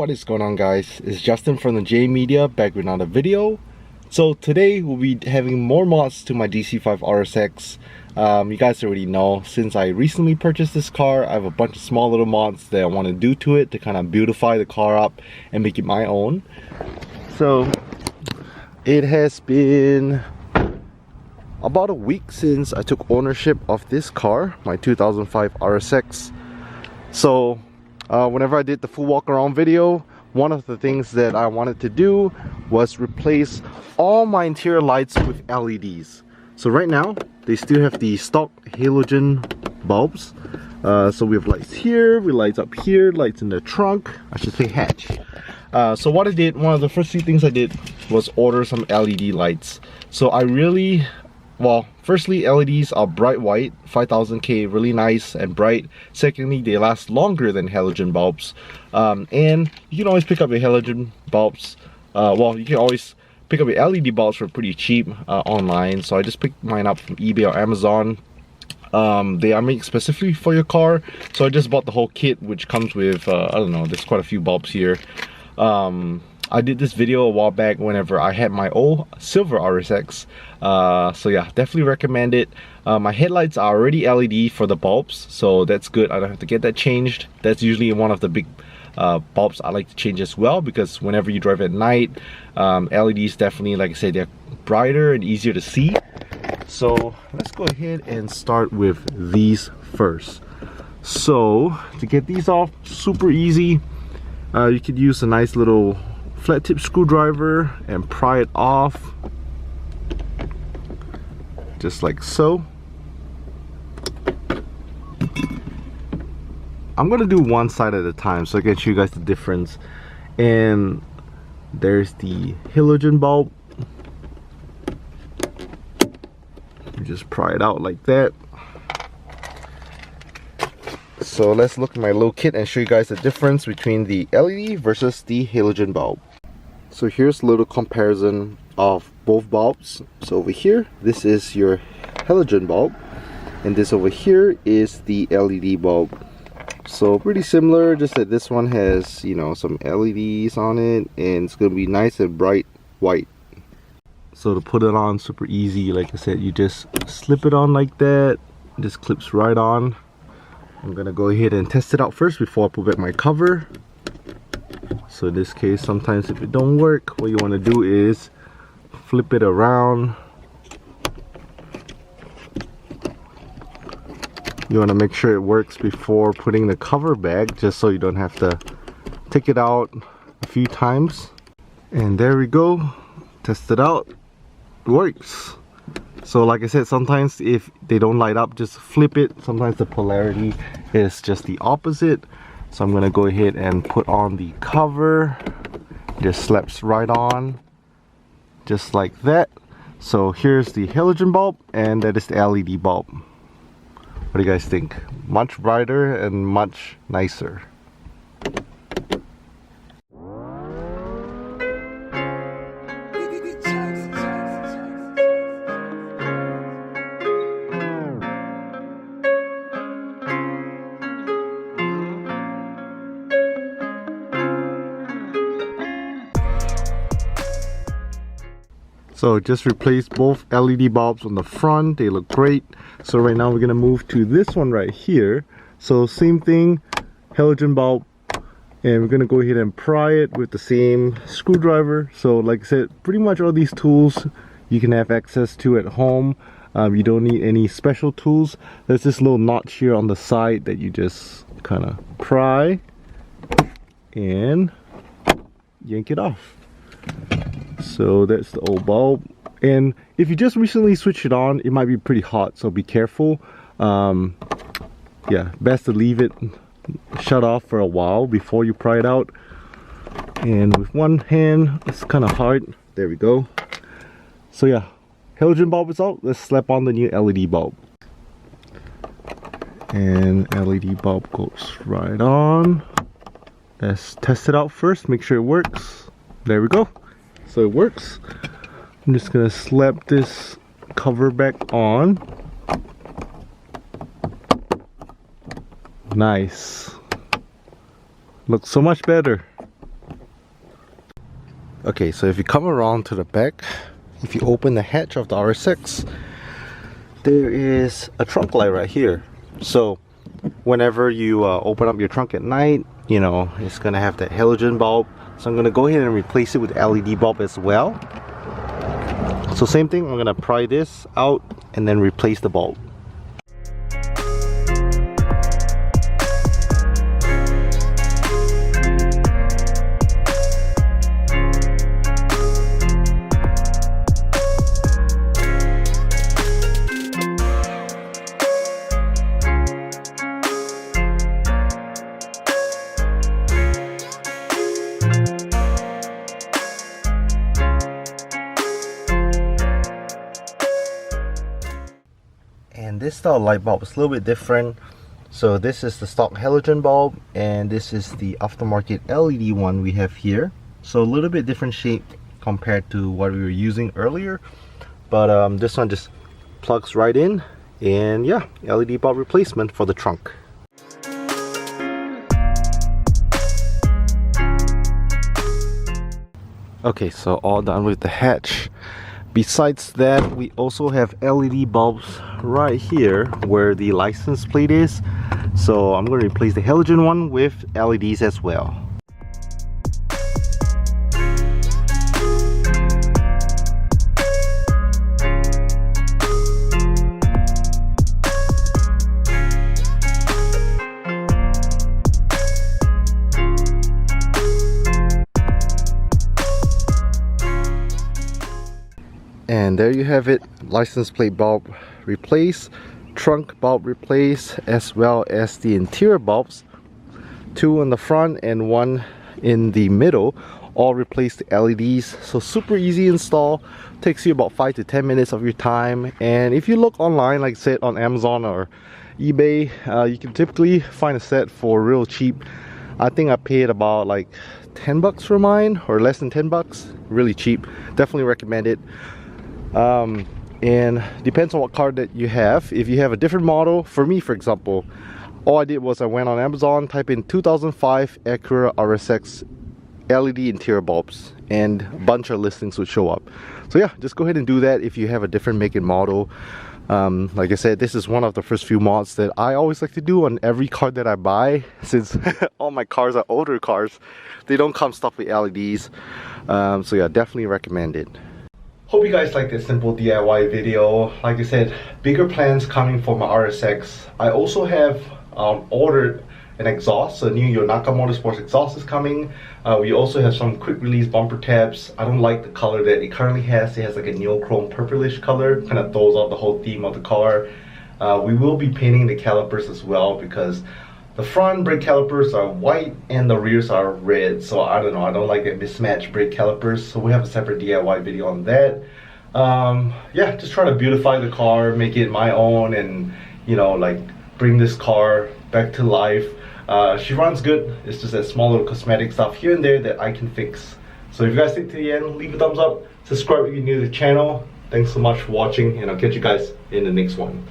What is going on, guys? It's Justin from the J Media back with another video. So today we'll be having more mods to my DC5 RSX. You guys already know, since I recently purchased this car, I have a bunch of small little mods that I want to do to it to kind of beautify the car up and make it my own. So it has been about a week since I took ownership of this car, my 2005 RSX. So whenever I did the full walk around video, one of the things that I wanted to do was replace all my interior lights with LEDs. So right now they still have the stock halogen bulbs. So we have lights here, we lights up here, lights in the trunk, I should say hatch. So what I did, one of the first few things I did was order some LED lights. So I really, well, firstly, LEDs are bright white, 5000K, really nice and bright. Secondly, they last longer than halogen bulbs. And you can always pick up your halogen bulbs. Well, you can always pick up your LED bulbs for pretty cheap online. So I just picked mine up from eBay or Amazon. They are made specifically for your car. So I just bought the whole kit, which comes with, I don't know, there's quite a few bulbs here. I did this video a while back whenever I had my old silver RSX. So yeah, definitely recommend it. My headlights are already LED for the bulbs, so that's good. I don't have to get that changed. That's usually one of the big bulbs I like to change as well, because whenever you drive at night, LEDs definitely, like I said, they're brighter and easier to see. So let's go ahead and start with these first. So to get these off, super easy. You could use a nice little flat tip screwdriver and pry it off just like so. I'm gonna do one side at a time so I can show you guys the difference. And there's the halogen bulb. You just pry it out like that. So let's look at my little kit and show you guys the difference between the LED versus the halogen bulb. So here's a little comparison of both bulbs. So over here, this is your halogen bulb, and this over here is the LED bulb. So pretty similar, just that this one has, you know, some LEDs on it, and it's gonna be nice and bright white. So to put it on, super easy. Like I said, you just slip it on like that. It just clips right on. I'm gonna go ahead and test it out first before I put back my cover. So in this case, sometimes if it don't work, what you want to do is flip it around. You want to make sure it works before putting the cover back, just so you don't have to take it out a few times. And there we go, test it out, it works. So like I said, sometimes if they don't light up, just flip it. Sometimes the polarity is just the opposite. So I'm gonna go ahead and put on the cover. Just slaps right on, just like that. So here's the halogen bulb, and that is the LED bulb. What do you guys think? Much brighter and much nicer. So just replace both LED bulbs on the front, they look great. So right now we're gonna move to this one right here. So same thing, halogen bulb, and we're gonna go ahead and pry it with the same screwdriver. So like I said, pretty much all these tools you can have access to at home. You don't need any special tools. There's this little notch here on the side that you just kind of pry and yank it off. So that's the old bulb, and if you just recently switch it on, it might be pretty hot, so be careful. Yeah, best to leave it shut off for a while before you pry it out. And with one hand, it's kind of hard. There we go. So yeah, halogen bulb is out. Let's slap on the new LED bulb. And LED bulb goes right on. Let's test it out first, make sure it works. There we go. So it works. I'm just gonna slap this cover back on. Nice. Looks so much better. Okay, so if you come around to the back, if you open the hatch of the RSX, there is a trunk light right here. So whenever you open up your trunk at night, you know, it's gonna have that halogen bulb. So I'm gonna go ahead and replace it with LED bulb as well. So same thing, I'm gonna pry this out and then replace the bulb. And this style light bulb is a little bit different. So this is the stock halogen bulb, and this is the aftermarket LED one we have here. So a little bit different shape compared to what we were using earlier, but this one just plugs right in, and yeah, LED bulb replacement for the trunk. Okay, so all done with the hatch. Besides that, we also have LED bulbs right here where the license plate is. So I'm going to replace the halogen one with LEDs as well. And there you have it, license plate bulb replace, trunk bulb replace, as well as the interior bulbs, 2 on the front and 1 in the middle, all replaced LEDs. So super easy install, takes you about 5 to 10 minutes of your time. And if you look online, like I said, on Amazon or eBay, you can typically find a set for real cheap. I think I paid about like 10 bucks for mine, or less than 10 bucks, really cheap. Definitely recommend it. And depends on what car that you have. If you have a different model, for me for example, all I did was I went on Amazon, type in 2005 Acura RSX LED interior bulbs, and a bunch of listings would show up. So yeah, just go ahead and do that if you have a different make and model. Like I said, this is one of the first few mods that I always like to do on every car that I buy, since all my cars are older cars. They don't come stuffed with LEDs. So yeah, definitely recommend it. Hope you guys like this simple DIY video. Like I said, bigger plans coming for my RSX. I also have ordered an exhaust. A new Yonaka Motorsports exhaust is coming. We also have some quick release bumper tabs. I don't like the color that it currently has. It has like a neochrome purplish color. Kind of throws off the whole theme of the car. We will be painting the calipers as well, because the front brake calipers are white and the rears are red. So I don't know, I don't like that mismatched brake calipers. So we have a separate DIY video on that. Yeah, just trying to beautify the car, make it my own, and you know, like bring this car back to life. She runs good. It's just that small little cosmetic stuff here and there that I can fix. So if you guys stick to the end, leave a thumbs up, subscribe if you're new to the channel. Thanks so much for watching, and I'll catch you guys in the next one.